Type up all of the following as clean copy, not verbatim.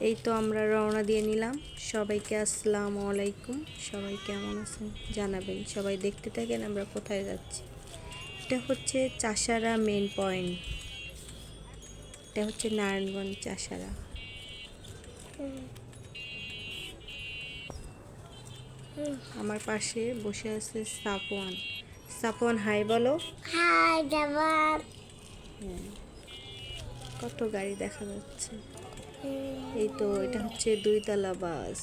এই তো আমরা রওনা দিয়ে নিলাম। সবাইকে আসসালামু আলাইকুম। সবাই কেমন আছেন জানাবেন। সবাই দেখতে থাকেন আমরা কোথায় যাচ্ছি। এটা হচ্ছে চাষারা মেন পয়েন্ট। এটা হচ্ছে নারায়ণগঞ্জ চাষারা। আমার পাশে বসে আছে সাফওয়ান। সাফওয়ান হাই বলো। হাই জামান। কত গাড়ি দেখা যাচ্ছে। এই তো এটা হচ্ছে 2 তলা বাস।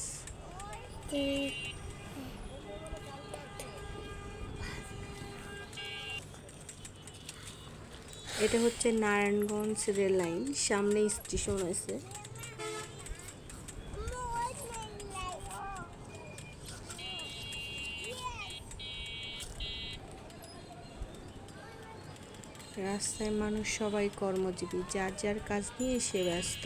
এটা হচ্ছে নারায়ণগঞ্জ রেল লাইন, সামনে স্টেশন আছে। রাস্তায় মানুষ সবাই কর্মজীবী, যার যার কাজ নিয়ে সে ব্যস্ত।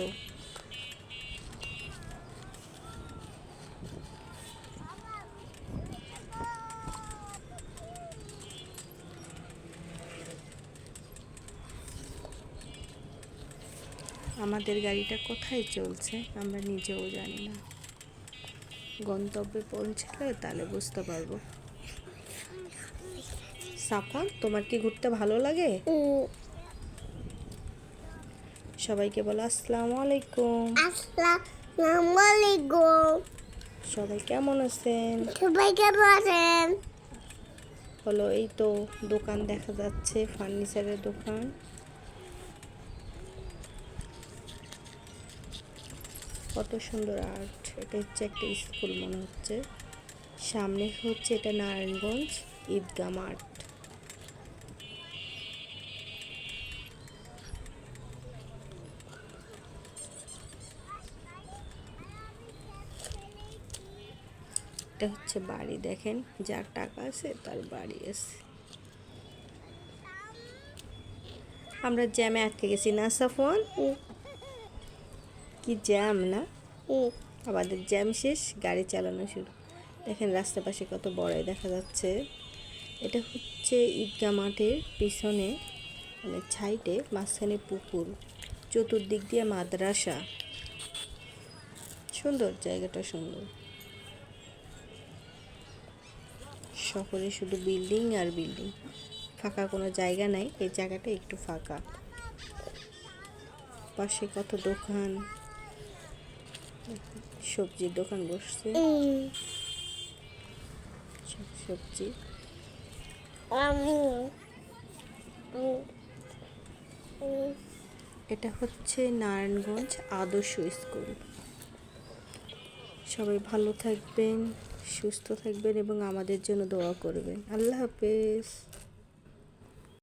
আমাদের গাড়িটা কোথায় চলছে আমরা নিজেও জানি না। গন্তব্যে পৌঁছালে তাহলে বুঝতে পারবো। সাফওয়ান, তোমার কি ঘুরতে ভালো লাগে? সবাইকে বলো আসসালামু আলাইকুম। আসসালামু আলাইকুম। সবাই কেমন আছেন? সবাই কেমন আছেন? হলো এই তো দোকান দেখা যাচ্ছে, ফার্নিচারের দোকান। কত সুন্দর আর্ট। এটা হচ্ছে একটা স্কুল মনে হচ্ছে। সামনে হচ্ছে এটা নারায়ণগঞ্জ ঈদগাহ মাঠ। এটা হচ্ছে বাড়ি, দেখেন যার টাকা আছে তার বাড়ি আছে। আমরা জ্যামে আটকে গেছি না সাফওয়ান? কি জ্যাম না? আমাদের জ্যাম শেষ, গাড়ি চালানো শুরু। দেখেন রাস্তার পাশে কত বড়াই দেখা যাচ্ছে। এটা হচ্ছে ঈদগাহ মাঠের পিছনে, মানে সাইডে মাঝখানে পুকুর, চতুর্দিক দিয়ে মাদ্রাসা। সুন্দর, জায়গাটা সুন্দর। শহরে শুধু বিল্ডিং আর বিল্ডিং, ফাঁকা কোনো জায়গা নাই। এই জায়গাটা একটু ফাঁকা। পাশে কত দোকান, সবজির দোকান বসছে, সবজি। এটা হচ্ছে নারায়ণগঞ্জ আদর্শ স্কুল। সবাই ভালো থাকবেন, সুস্থ থাকবেন এবং আমাদের জন্য দোয়া করবেন। আল্লাহ হাফেজ।